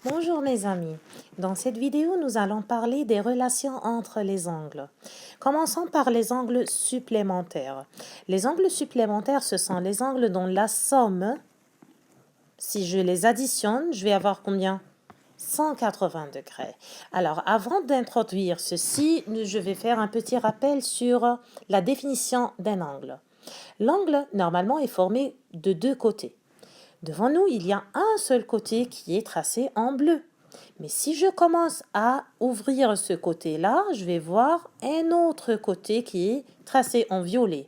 Bonjour mes amis, dans cette vidéo nous allons parler des relations entre les angles. Commençons par les angles supplémentaires. Les angles supplémentaires, ce sont les angles dont la somme, si je les additionne, je vais avoir combien? 180 degrés. Alors avant d'introduire ceci, je vais faire un petit rappel sur la définition d'un angle. L'angle normalement est formé de deux côtés. Devant nous, il y a un seul côté qui est tracé en bleu. Mais si je commence à ouvrir ce côté-là, je vais voir un autre côté qui est tracé en violet.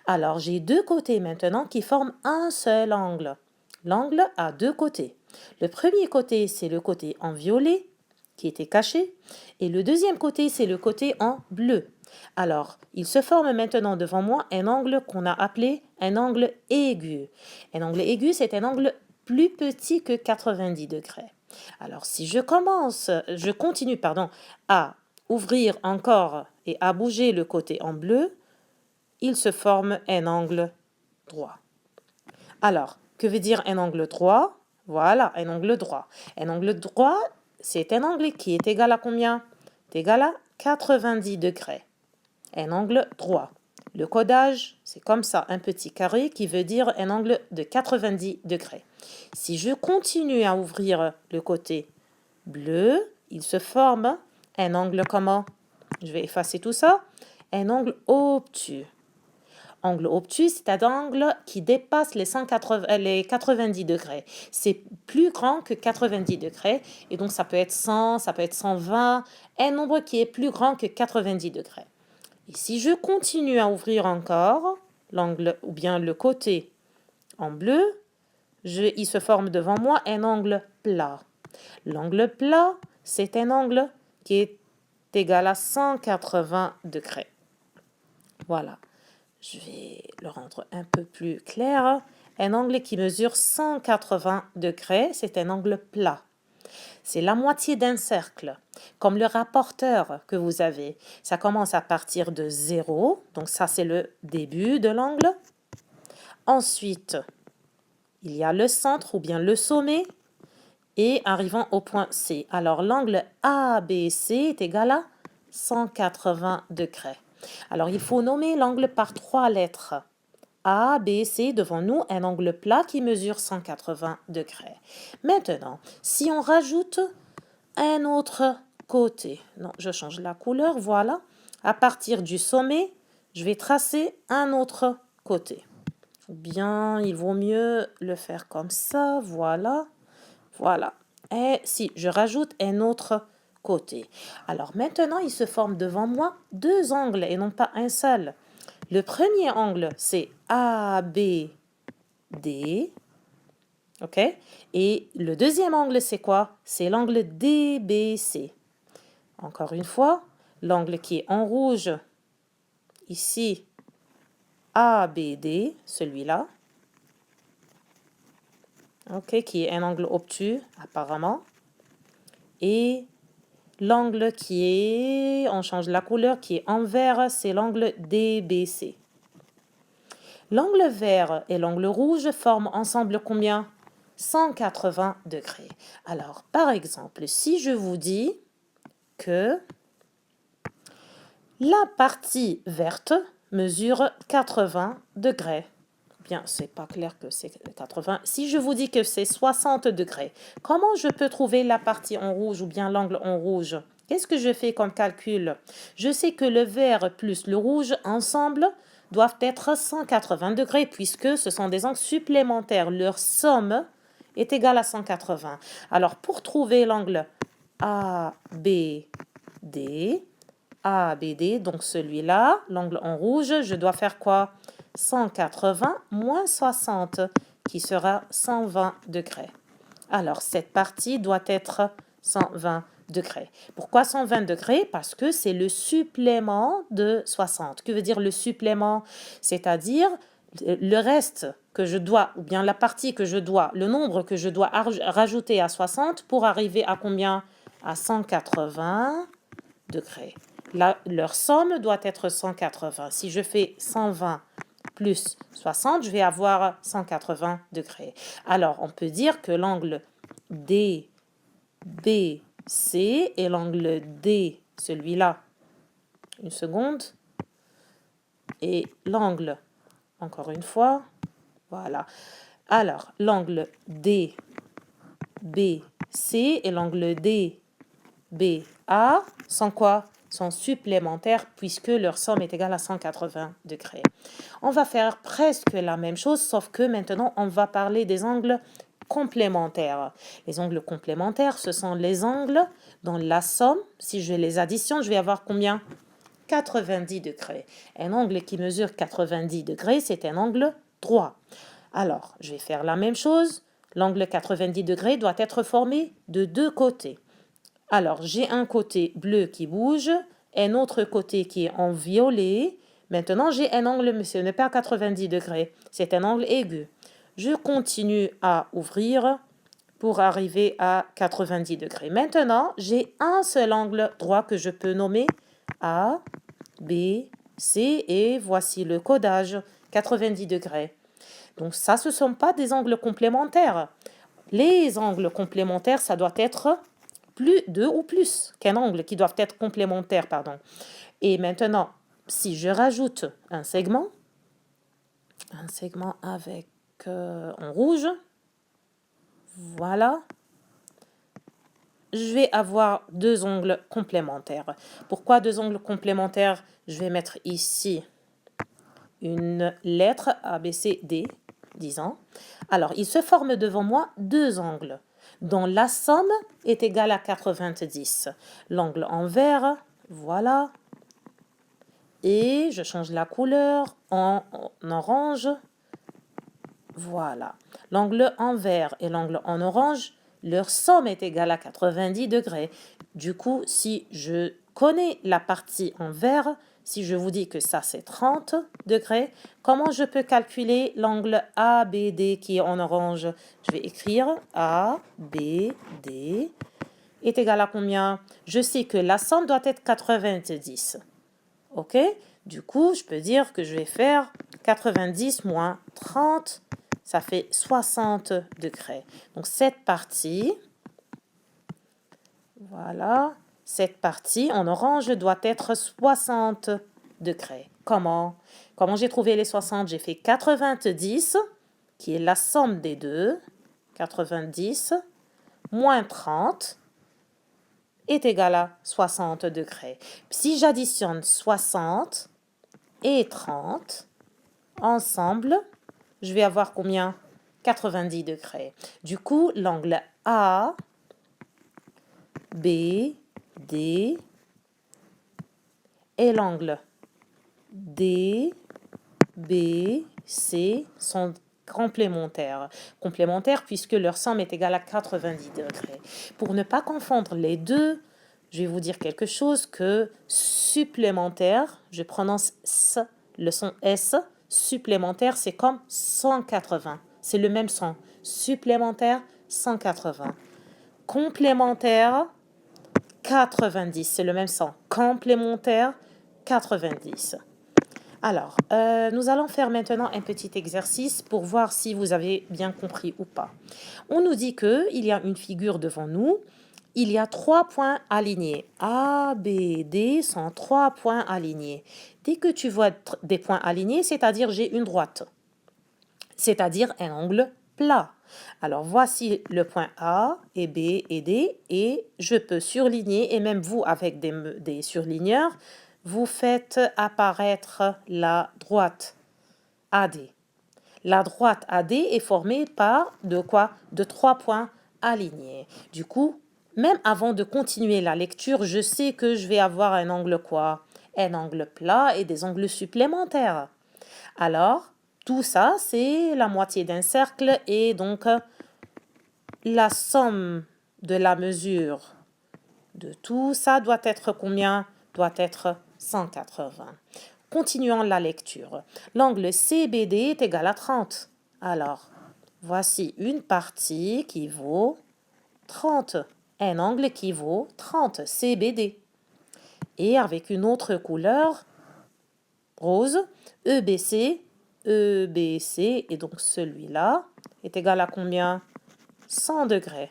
Alors, j'ai deux côtés maintenant qui forment un seul angle. L'angle a deux côtés. Le premier côté, c'est le côté en violet qui était caché. Et le deuxième côté, c'est le côté en bleu. Alors, il se forme maintenant devant moi un angle qu'on a appelé un angle aigu. Un angle aigu, c'est un angle plus petit que 90 degrés. Alors, si je continue, à ouvrir encore et à bouger le côté en bleu, il se forme un angle droit. Alors, que veut dire un angle droit? Voilà, un angle droit. Un angle droit, c'est un angle qui est égal à combien? C'est égal à 90 degrés. Un angle droit. Le codage, c'est comme ça, un petit carré qui veut dire un angle de 90 degrés. Si je continue à ouvrir le côté bleu, il se forme un angle comment? Je vais effacer tout ça. Un angle obtus. Angle obtus, c'est un angle qui dépasse les 90 degrés. C'est plus grand que 90 degrés. Et donc, ça peut être 100, ça peut être 120. Un nombre qui est plus grand que 90 degrés. Et si je continue à ouvrir encore l'angle ou bien le côté en bleu, il se forme devant moi un angle plat. L'angle plat, c'est un angle qui est égal à 180 degrés. Voilà. Je vais le rendre un peu plus clair. Un angle qui mesure 180 degrés, c'est un angle plat. C'est la moitié d'un cercle, comme le rapporteur que vous avez. Ça commence à partir de 0, donc ça c'est le début de l'angle. Ensuite, il y a le centre ou bien le sommet et arrivant au point C. Alors l'angle ABC est égal à 180 degrés. Alors il faut nommer l'angle par 3 lettres. A, B, C, devant nous, un angle plat qui mesure 180 degrés. Maintenant, si on rajoute un autre côté, non, je change la couleur, voilà. À partir du sommet, je vais tracer un autre côté. Ou bien, il vaut mieux le faire comme ça, voilà. Voilà. Et si je rajoute un autre côté. Alors maintenant, il se forme devant moi deux angles et non pas un seul. Le premier angle, c'est ABD. OK? Et le deuxième angle, c'est quoi? C'est l'angle DBC. Encore une fois, l'angle qui est en rouge, ici, ABD, celui-là. OK, qui est un angle obtus, apparemment. Et l'angle qui est, on change la couleur, qui est en vert, c'est l'angle DBC. L'angle vert et l'angle rouge forment ensemble combien? 180 degrés. Alors, par exemple, si je vous dis que la partie verte mesure 80 degrés, bien, c'est pas clair que c'est 80. Si je vous dis que c'est 60 degrés, comment je peux trouver la partie en rouge ou bien l'angle en rouge? Qu'est-ce que je fais comme calcul? Je sais que le vert plus le rouge ensemble doivent être 180 degrés puisque ce sont des angles supplémentaires. Leur somme est égale à 180. Alors, pour trouver l'angle ABD, ABD, donc celui-là, l'angle en rouge, je dois faire quoi? 180 moins 60, qui sera 120 degrés. Alors, cette partie doit être 120 degrés. Pourquoi 120 degrés? Parce que c'est le supplément de 60. Que veut dire le supplément? C'est-à-dire le reste que je dois, ou bien la partie que je dois, le nombre que je dois rajouter à 60 pour arriver à combien? À 180 degrés. Leur somme doit être 180. Si je fais 120 plus 60, je vais avoir 180 degrés. Alors, on peut dire que l'angle DBC ABC et l'angle D, celui-là, une seconde, et l'angle, encore une fois, voilà. Alors, l'angle DBC et l'angle DBA sont quoi? Sont supplémentaires puisque leur somme est égale à 180 degrés. On va faire presque la même chose, sauf que maintenant, on va parler des angles complémentaires. Les angles complémentaires, ce sont les angles dont la somme, si je les additionne, je vais avoir combien? 90 degrés. Un angle qui mesure 90 degrés, c'est un angle droit. Alors, je vais faire la même chose. L'angle 90 degrés doit être formé de deux côtés. Alors, j'ai un côté bleu qui bouge, un autre côté qui est en violet. Maintenant, j'ai un angle, mais ce n'est pas 90 degrés, c'est un angle aigu. Je continue à ouvrir pour arriver à 90 degrés. Maintenant, j'ai un seul angle droit que je peux nommer A, B, C et voici le codage, 90 degrés. Donc ça, ce ne sont pas des angles complémentaires. Les angles complémentaires, ça doit être plus deux ou plus qu'un angle qui doivent être complémentaires, pardon. Et maintenant, si je rajoute un segment avec en rouge, voilà, je vais avoir deux angles complémentaires. Pourquoi deux angles complémentaires? Je vais mettre ici une lettre A, B, C, D, disons. Alors, il se forme devant moi deux angles dont la somme est égale à 90. L'angle en vert, voilà. Et je change la couleur en orange. Voilà. L'angle en vert et l'angle en orange, leur somme est égale à 90 degrés. Du coup, si je connais la partie en vert, si je vous dis que ça c'est 30 degrés, comment je peux calculer l'angle ABD qui est en orange? Je vais écrire ABD est égal à combien? Je sais que la somme doit être 90. Ok? Du coup, je peux dire que je vais faire 90 moins 30, ça fait 60 degrés. Donc cette partie, voilà, cette partie en orange doit être 60 degrés. Comment? Comment j'ai trouvé les 60? J'ai fait 90, qui est la somme des deux, 90, moins 30, est égal à 60 degrés. Si j'additionne 60 et 30 ensemble, je vais avoir combien? 90 degrés. Du coup, l'angle A, B, D et l'angle D, B, C sont complémentaires. Complémentaires puisque leur somme est égale à 90 degrés. Pour ne pas confondre les deux, je vais vous dire quelque chose que supplémentaire, je prononce S, le son S, supplémentaire, c'est comme 180. C'est le même son. Supplémentaire, 180. Complémentaire, 90. C'est le même son. Complémentaire, 90. Alors, nous allons faire maintenant un petit exercice pour voir si vous avez bien compris ou pas. On nous dit qu'il y a une figure devant nous. Il y a 3 points alignés. A, B, D sont 3 points alignés. Dès que tu vois des points alignés, c'est-à-dire j'ai une droite, c'est-à-dire un angle plat. Alors voici le point A et B et D et je peux surligner et même vous avec des surligneurs, vous faites apparaître la droite AD. La droite AD est formée par de quoi? De 3 points alignés. Du coup, même avant de continuer la lecture, je sais que je vais avoir un angle quoi? Un angle plat et des angles supplémentaires. Alors, tout ça, c'est la moitié d'un cercle et donc la somme de la mesure de tout ça doit être combien? Doit être 180. Continuons la lecture. L'angle CBD est égal à 30. Alors, voici une partie qui vaut 30. Un angle qui vaut 30, CBD. Et avec une autre couleur, rose, EBC, EBC, et donc celui-là est égal à combien? 100 degrés.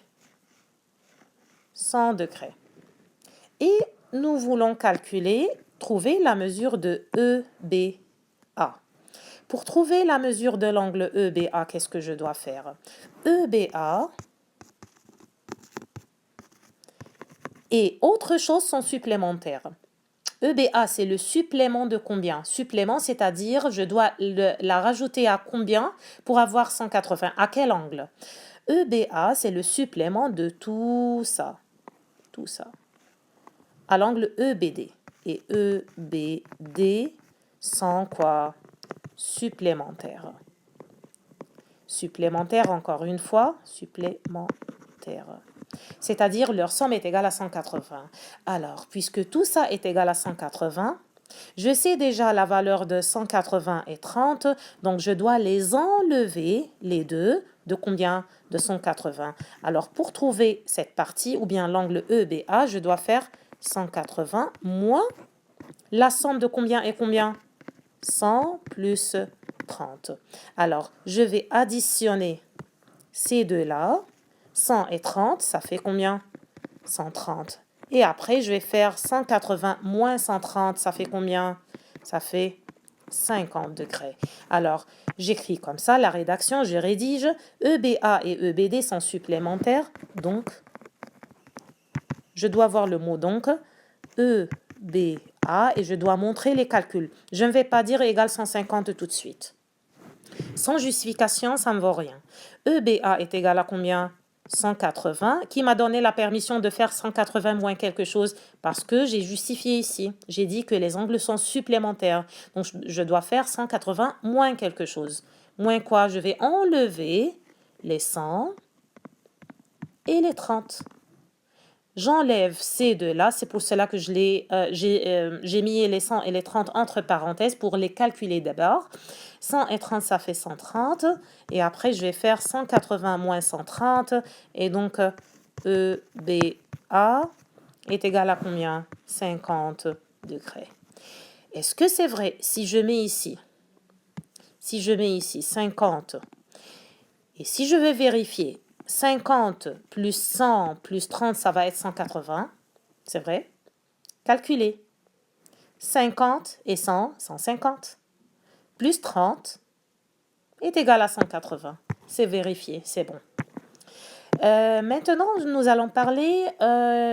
100 degrés. Et nous voulons trouver la mesure de EBA. Pour trouver la mesure de l'angle EBA, qu'est-ce que je dois faire? EBA et autre chose sont supplémentaires. EBA, c'est le supplément de combien? Supplément, c'est-à-dire je dois la rajouter à combien pour avoir 180? À quel angle? EBA, c'est le supplément de tout ça. Tout ça. À l'angle EBD. Et EBD sont quoi? Supplémentaires. Supplémentaires, encore une fois, supplémentaires. C'est-à-dire leur somme est égale à 180. Alors, puisque tout ça est égal à 180, je sais déjà la valeur de 180 et 30, donc je dois les enlever, les deux, de combien? De 180. Alors, pour trouver cette partie, ou bien l'angle EBA, je dois faire 180 moins la somme de combien et combien? 100 plus 30. Alors, je vais additionner ces deux-là. 100 et 30, ça fait combien? 130. Et après, je vais faire 180 moins 130, ça fait combien? Ça fait 50 degrés. Alors, j'écris comme ça la rédaction, je rédige. EBA et EBD sont supplémentaires, donc, je dois voir le mot donc, EBA, et je dois montrer les calculs. Je ne vais pas dire égal 150 tout de suite. Sans justification, ça ne vaut rien. EBA est égal à combien? 180, qui m'a donné la permission de faire 180 moins quelque chose, parce que j'ai justifié ici. J'ai dit que les angles sont supplémentaires. Donc, je dois faire 180 moins quelque chose. Moins quoi? Je vais enlever les 100 et les 30. J'enlève ces deux-là, c'est pour cela que j'ai mis les 100 et les 30 entre parenthèses pour les calculer d'abord. 100 et 30, ça fait 130. Et après, je vais faire 180 moins 130. Et donc, EBA est égal à combien? 50 degrés. Est-ce que c'est vrai si je mets ici 50, et si je vais vérifier 50 plus 100 plus 30, ça va être 180. C'est vrai? Calculez. 50 et 100, 150. Plus 30 est égal à 180. C'est vérifié, c'est bon. Maintenant, nous allons parler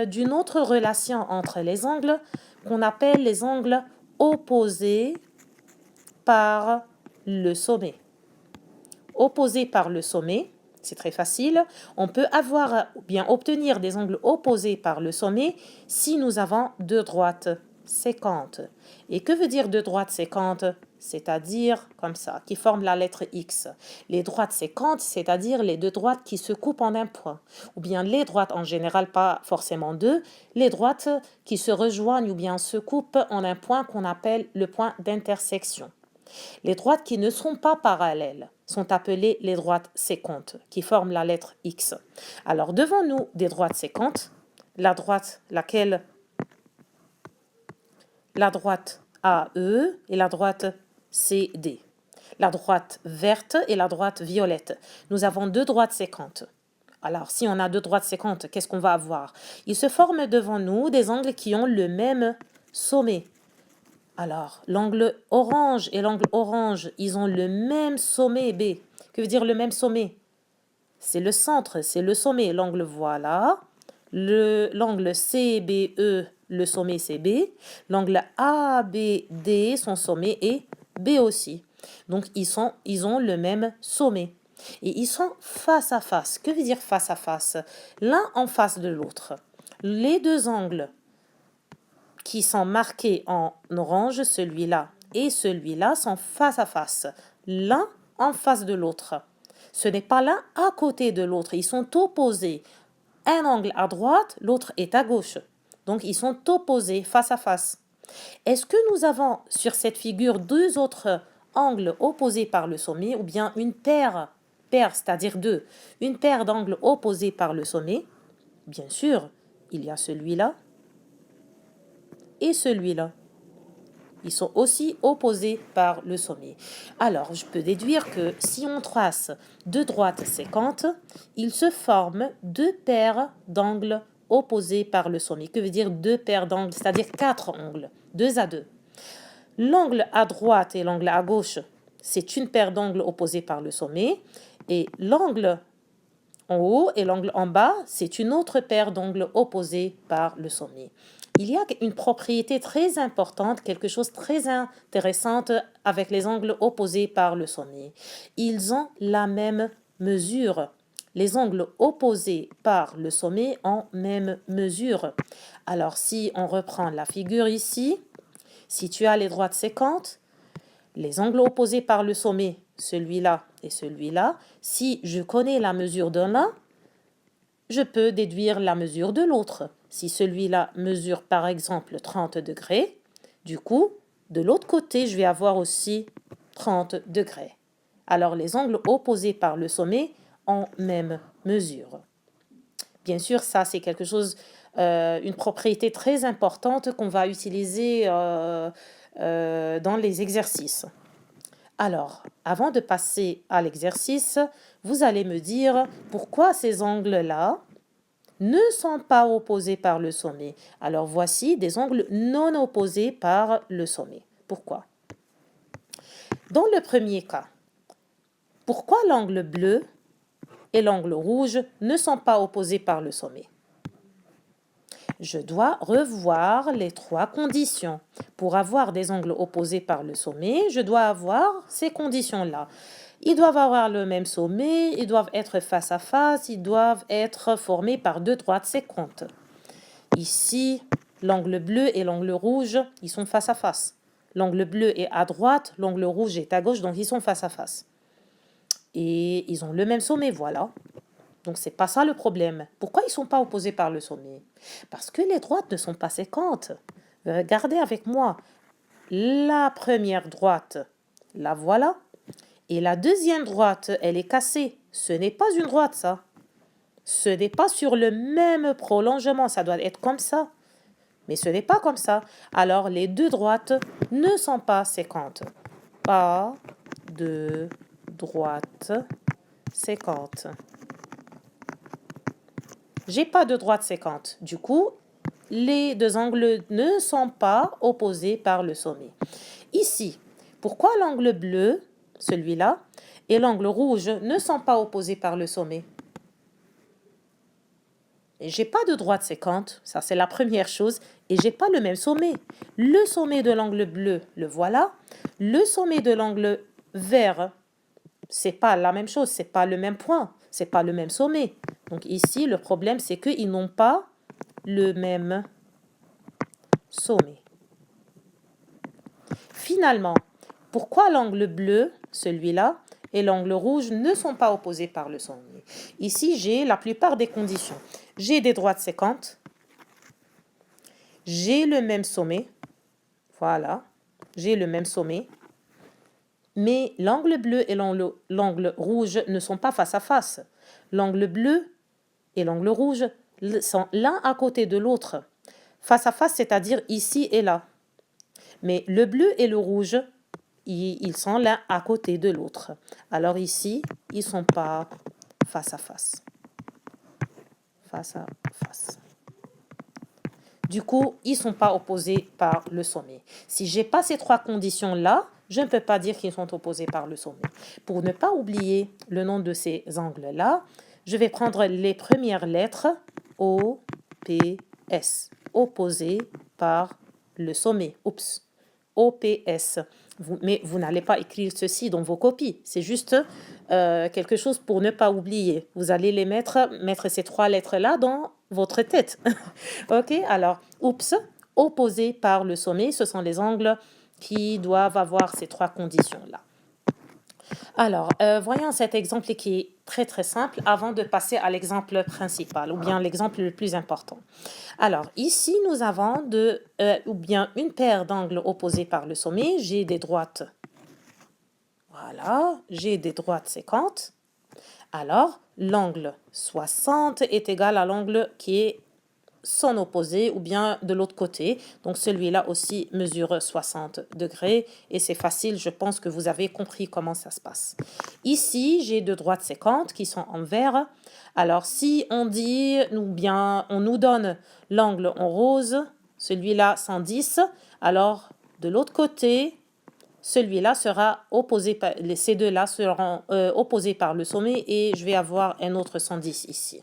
d'une autre relation entre les angles qu'on appelle les angles opposés par le sommet. Opposés par le sommet, c'est très facile. On peut obtenir des angles opposés par le sommet si nous avons deux droites sécantes. Et que veut dire deux droites sécantes? C'est-à-dire comme ça, qui forment la lettre X. Les droites sécantes, c'est-à-dire les deux droites qui se coupent en un point. Ou bien les droites en général, pas forcément deux, les droites qui se rejoignent ou bien se coupent en un point qu'on appelle le point d'intersection. Les droites qui ne sont pas parallèles sont appelées les droites sécantes, qui forment la lettre X. Alors, devant nous, des droites sécantes, la droite AE et la droite CD. La droite verte et la droite violette. Nous avons deux droites sécantes. Alors, si on a deux droites sécantes, qu'est-ce qu'on va avoir? Il se forme devant nous des angles qui ont le même sommet. Alors, l'angle orange et l'angle orange, ils ont le même sommet B. Que veut dire le même sommet? C'est le centre, c'est le sommet. L'angle, voilà. L'angle CBE, le sommet c'est B. L'angle ABD, son sommet est B aussi. Donc, ils ont le même sommet. Et ils sont face à face. Que veut dire face à face? L'un en face de l'autre. Les deux angles qui sont marqués en orange, celui-là et celui-là, sont face à face, l'un en face de l'autre. Ce n'est pas l'un à côté de l'autre, ils sont opposés. Un angle à droite, l'autre est à gauche. Donc, ils sont opposés face à face. Est-ce que nous avons sur cette figure deux autres angles opposés par le sommet ou bien une paire, c'est-à-dire deux, une paire d'angles opposés par le sommet? Bien sûr, il y a celui-là et celui-là. Ils sont aussi opposés par le sommet. Alors, je peux déduire que si on trace deux droites sécantes, il se forme deux paires d'angles opposés par le sommet. Que veut dire deux paires d'angles? C'est-à-dire quatre angles, deux à deux. L'angle à droite et l'angle à gauche, c'est une paire d'angles opposés par le sommet. Et l'angle en haut et l'angle en bas, c'est une autre paire d'angles opposés par le sommet. Il y a une propriété très importante, quelque chose de très intéressant avec les angles opposés par le sommet. Ils ont la même mesure. Les angles opposés par le sommet ont même mesure. Alors si on reprend la figure ici, si tu as les droites sécantes, les angles opposés par le sommet, celui-là et celui-là, si je connais la mesure de l'un, je peux déduire la mesure de l'autre. Si celui-là mesure par exemple 30 degrés, du coup, de l'autre côté, je vais avoir aussi 30 degrés. Alors les angles opposés par le sommet ont même mesure. Bien sûr, ça c'est quelque chose, une propriété très importante qu'on va utiliser dans les exercices. Alors, avant de passer à l'exercice, vous allez me dire pourquoi ces angles-là ne sont pas opposés par le sommet. Alors, voici des angles non opposés par le sommet. Pourquoi? Dans le premier cas, pourquoi l'angle bleu et l'angle rouge ne sont pas opposés par le sommet? Je dois revoir les trois conditions. Pour avoir des angles opposés par le sommet, je dois avoir ces conditions-là. Ils doivent avoir le même sommet, ils doivent être face à face, ils doivent être formés par deux droites séquentes. Ici, l'angle bleu et l'angle rouge, ils sont face à face. L'angle bleu est à droite, l'angle rouge est à gauche, donc ils sont face à face. Et ils ont le même sommet, voilà. Donc, c'est pas ça le problème. Pourquoi ils ne sont pas opposés par le sommet? Parce que les droites ne sont pas séquentes. Regardez avec moi. La première droite, la voilà. Et la deuxième droite, elle est cassée. Ce n'est pas une droite, ça. Ce n'est pas sur le même prolongement. Ça doit être comme ça. Mais ce n'est pas comme ça. Alors, les deux droites ne sont pas séquentes. Pas de droite séquente. J'ai pas de droite séquente. Du coup, les deux angles ne sont pas opposés par le sommet. Ici, pourquoi l'angle bleu, celui-là, et l'angle rouge ne sont pas opposés par le sommet? J'ai pas de droite séquente, ça c'est la première chose, et j'ai pas le même sommet. Le sommet de l'angle bleu, le voilà. Le sommet de l'angle vert, c'est pas la même chose, c'est pas le même point, c'est pas le même sommet. Donc ici, le problème, c'est qu'ils n'ont pas le même sommet. Finalement, pourquoi l'angle bleu, celui-là, et l'angle rouge ne sont pas opposés par le sommet? Ici, j'ai la plupart des conditions. J'ai des droites séquentes. J'ai le même sommet. Voilà. J'ai le même sommet. Mais l'angle bleu et l'angle rouge ne sont pas face à face. L'angle bleu et l'angle rouge sont l'un à côté de l'autre. Face à face, c'est-à-dire ici et là. Mais le bleu et le rouge, ils sont l'un à côté de l'autre. Alors ici, ils ne sont pas face à face. Face à face. Du coup, ils ne sont pas opposés par le sommet. Si je n'ai pas ces trois conditions-là, je ne peux pas dire qu'ils sont opposés par le sommet. Pour ne pas oublier le nom de ces angles-là, je vais prendre les premières lettres O, P, S. Opposés par le sommet. Oups. OPS. Mais vous n'allez pas écrire ceci dans vos copies. C'est juste quelque chose pour ne pas oublier. Vous allez les mettre ces trois lettres-là dans votre tête. Ok, alors, oups, opposé par le sommet, ce sont les angles qui doivent avoir ces trois conditions-là. Alors, voyons cet exemple qui est très très simple avant de passer à l'exemple principal ou bien l'exemple le plus important. Alors, ici, nous avons ou bien une paire d'angles opposés par le sommet. J'ai des droites. Voilà, j'ai des droites séquentes. Alors, l'angle 60 est égal à l'angle qui est son opposé ou bien de l'autre côté. Donc celui-là aussi mesure 60 degrés et c'est facile, je pense que vous avez compris comment ça se passe. Ici, j'ai deux droites séquentes qui sont en vert. Alors si on dit, ou bien on nous donne l'angle en rose, celui-là 110, alors de l'autre côté, celui-là sera opposé ces deux-là seront opposés par le sommet et je vais avoir un autre 110 ici.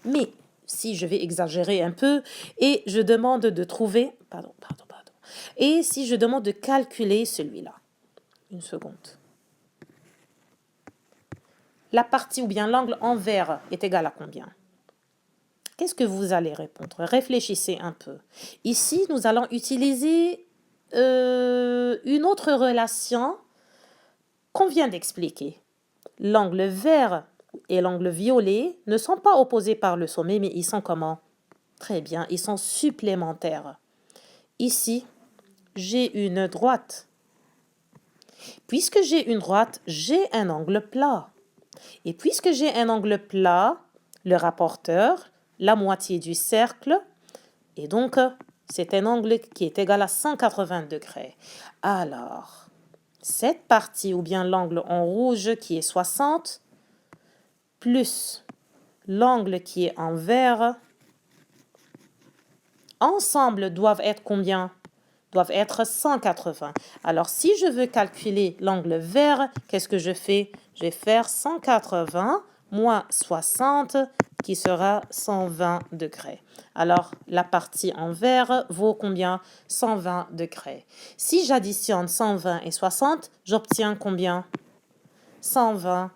Mais si je vais exagérer un peu et je demande de trouver, et si je demande de calculer celui-là, une seconde. La partie ou bien l'angle en vert est égal à combien? Qu'est-ce que vous allez répondre? Réfléchissez un peu. Ici, nous allons utiliser une autre relation qu'on vient d'expliquer. L'angle vert et l'angle violet ne sont pas opposés par le sommet, mais ils sont comment? Très bien, ils sont supplémentaires. Ici, j'ai une droite. Puisque j'ai une droite, j'ai un angle plat. Et puisque j'ai un angle plat, le rapporteur, la moitié du cercle, et donc c'est un angle qui est égal à 180 degrés. Alors, cette partie, ou bien l'angle en rouge qui est 60, plus l'angle qui est en vert, ensemble doivent être combien? Doivent être 180. Alors, si je veux calculer l'angle vert, qu'est-ce que je fais? Je vais faire 180 moins 60 qui sera 120 degrés. Alors, la partie en vert vaut combien? 120 degrés. Si j'additionne 120 et 60, j'obtiens combien? 180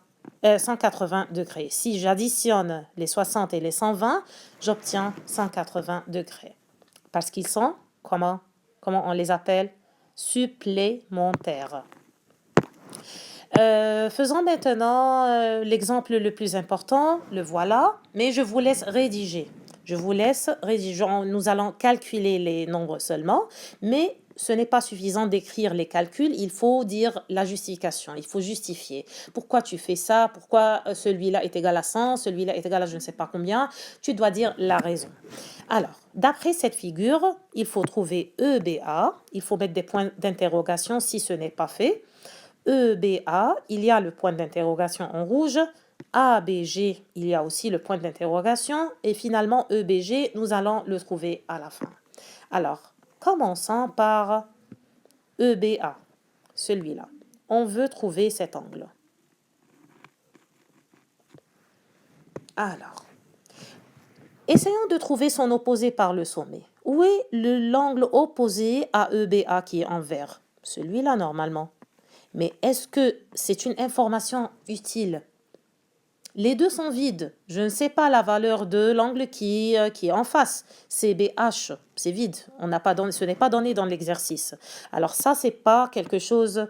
degrés. Si j'additionne les 60 et les 120, j'obtiens 180 degrés. Parce qu'ils sont, comment on les appelle? Supplémentaires. Faisons maintenant l'exemple le plus important, le voilà, mais je vous laisse rédiger. Nous allons calculer les nombres seulement, mais ce n'est pas suffisant d'écrire les calculs, il faut dire la justification, il faut justifier. Pourquoi tu fais ça? Pourquoi celui-là est égal à 100, celui-là est égal à je ne sais pas combien? Tu dois dire la raison. Alors, d'après cette figure, il faut trouver EBA, il faut mettre des points d'interrogation si ce n'est pas fait. EBA, il y a le point d'interrogation en rouge. ABG, il y a aussi le point d'interrogation. Et finalement, EBG, nous allons le trouver à la fin. Alors, commençons par EBA, celui-là. On veut trouver cet angle. Alors, essayons de trouver son opposé par le sommet. Où est l'angle opposé à EBA qui est en vert? Celui-là, normalement. Mais est-ce que c'est une information utile? Les deux sont vides. Je ne sais pas la valeur de l'angle qui est en face. CBH, c'est vide. Ce n'est pas donné dans l'exercice. Alors ça, c'est pas quelque chose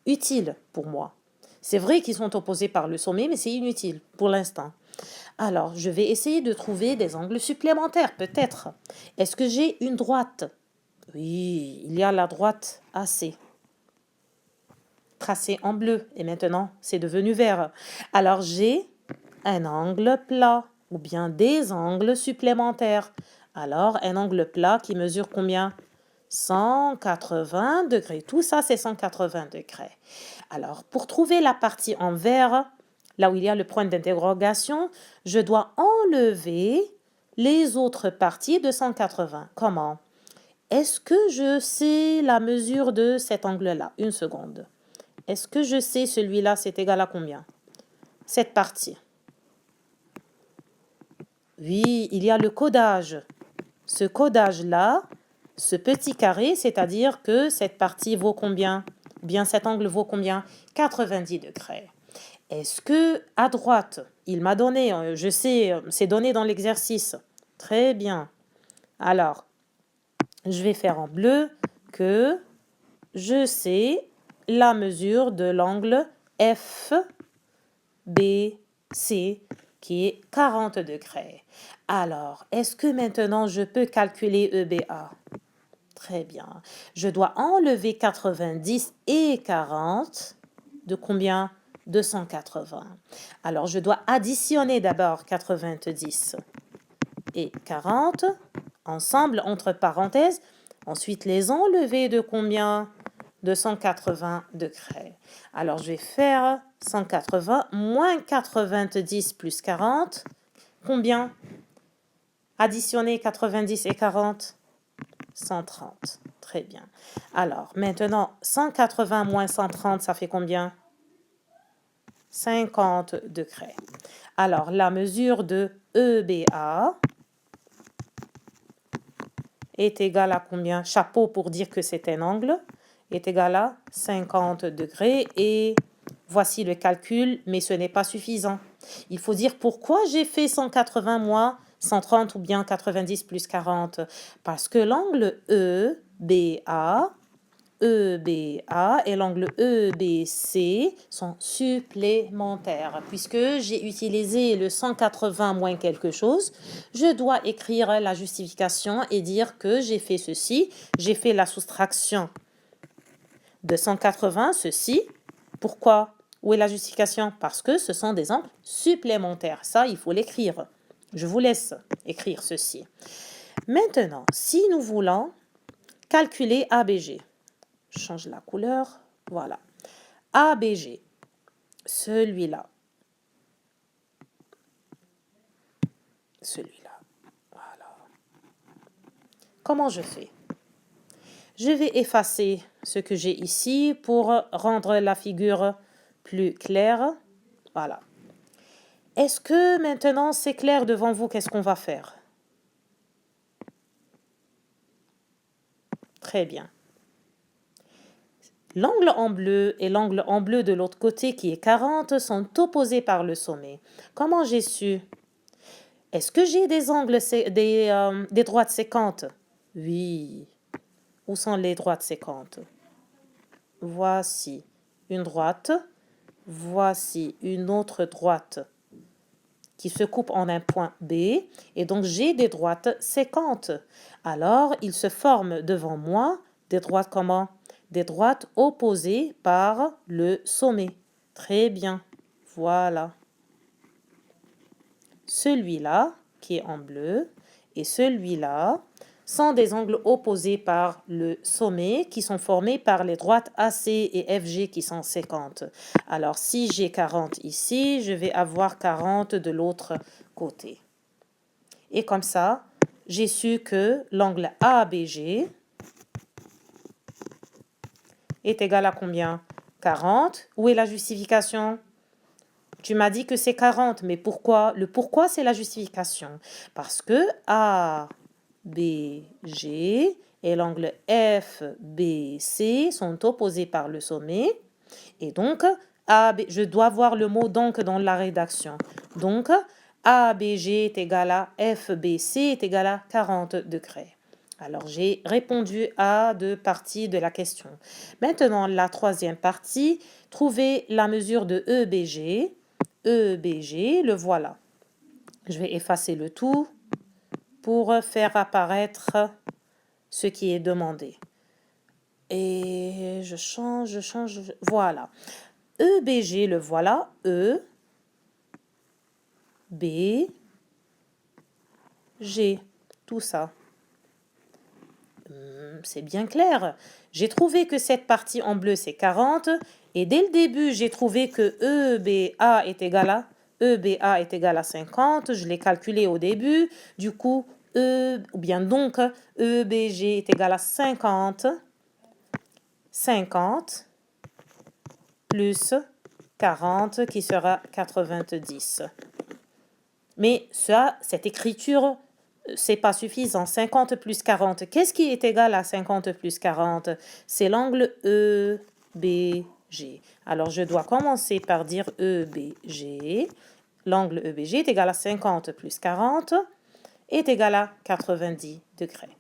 utile pour moi. C'est vrai qu'ils sont opposés par le sommet, mais c'est inutile pour l'instant. Alors, je vais essayer de trouver des angles supplémentaires, peut-être. Est-ce que j'ai une droite? Oui, il y a la droite AC. Tracé en bleu et maintenant c'est devenu vert. Alors j'ai un angle plat ou bien des angles supplémentaires. Alors un angle plat qui mesure combien? 180 degrés. Tout ça c'est 180 degrés. Alors pour trouver la partie en vert, là où il y a le point d'interrogation, je dois enlever les autres parties de 180. Comment? Est-ce que je sais la mesure de cet angle-là? Une seconde. Est-ce que je sais celui-là, c'est égal à combien? Cette partie. Oui, il y a le codage. Ce codage-là, ce petit carré, c'est-à-dire que cette partie vaut combien? Bien, cet angle vaut combien? 90 degrés. Est-ce que à droite, il m'a donné, je sais, c'est donné dans l'exercice. Très bien. Alors, je vais faire en bleu que je sais la mesure de l'angle FBC qui est 40 degrés. Alors, est-ce que maintenant je peux calculer EBA? Très bien. Je dois enlever 90 et 40 de combien? 280. Alors, je dois additionner d'abord 90 et 40, ensemble, entre parenthèses. Ensuite, les enlever de combien? De 180 degrés. Alors, je vais faire 180 moins 90 plus 40. Combien? Additionner 90 et 40? 130. Très bien. Alors, maintenant, 180 moins 130, ça fait combien? 50 degrés. Alors, la mesure de EBA est égale à combien? Chapeau pour dire que c'est un angle est égal à 50 degrés. Et voici le calcul, mais ce n'est pas suffisant. Il faut dire pourquoi j'ai fait 180 moins 130 ou bien 90 plus 40. Parce que l'angle EBA et l'angle EBC sont supplémentaires. Puisque j'ai utilisé le 180 moins quelque chose, je dois écrire la justification et dire que j'ai fait ceci. J'ai fait la soustraction de 180, ceci. Pourquoi? Où est la justification? Parce que ce sont des angles supplémentaires. Ça, il faut l'écrire. Je vous laisse écrire ceci. Maintenant, si nous voulons calculer ABG, je change la couleur, voilà. ABG, celui-là. Celui-là, voilà. Comment je fais? Je vais effacer ce que j'ai ici pour rendre la figure plus claire. Voilà. Est-ce que maintenant c'est clair devant vous? Qu'est-ce qu'on va faire? Très bien. L'angle en bleu et l'angle en bleu de l'autre côté qui est 40 sont opposés par le sommet. Comment j'ai su? Est-ce que j'ai des angles, des droites sécantes? Oui. Où sont les droites sécantes? Voici une droite. Voici une autre droite qui se coupe en un point B. Et donc, j'ai des droites sécantes. Alors, il se forme devant moi des droites comment? Des droites opposées par le sommet. Très bien. Voilà. Celui-là, qui est en bleu, et celui-là sont des angles opposés par le sommet qui sont formés par les droites AC et FG qui sont séquentes. Alors, si j'ai 40 ici, je vais avoir 40 de l'autre côté. Et comme ça, j'ai su que l'angle ABG est égal à combien? 40. Où est la justification? Tu m'as dit que c'est 40, mais pourquoi? Le pourquoi, c'est la justification. Parce que ABG et l'angle FBC sont opposés par le sommet. Et donc, je dois voir le mot donc dans la rédaction. Donc, ABG est égal à FBC est égal à 40 degrés. Alors, j'ai répondu à deux parties de la question. Maintenant, la troisième partie, trouver la mesure de EBG. EBG, le voilà. Je vais effacer le tout pour faire apparaître ce qui est demandé. Et je change, voilà. EBG, le voilà. E, B, G, tout ça. C'est bien clair. J'ai trouvé que cette partie en bleu, c'est 40. Et dès le début, j'ai trouvé que EBA est égal à 50. Je l'ai calculé au début. Du coup, donc, EBG est égal à 50. 50 plus 40 qui sera 90. Mais ça, cette écriture, c'est pas suffisant. 50 plus 40. Qu'est-ce qui est égal à 50 plus 40? C'est l'angle EBG. Alors, je dois commencer par dire EBG. L'angle EBG est égal à 50 plus 40 est égal à 90 degrés.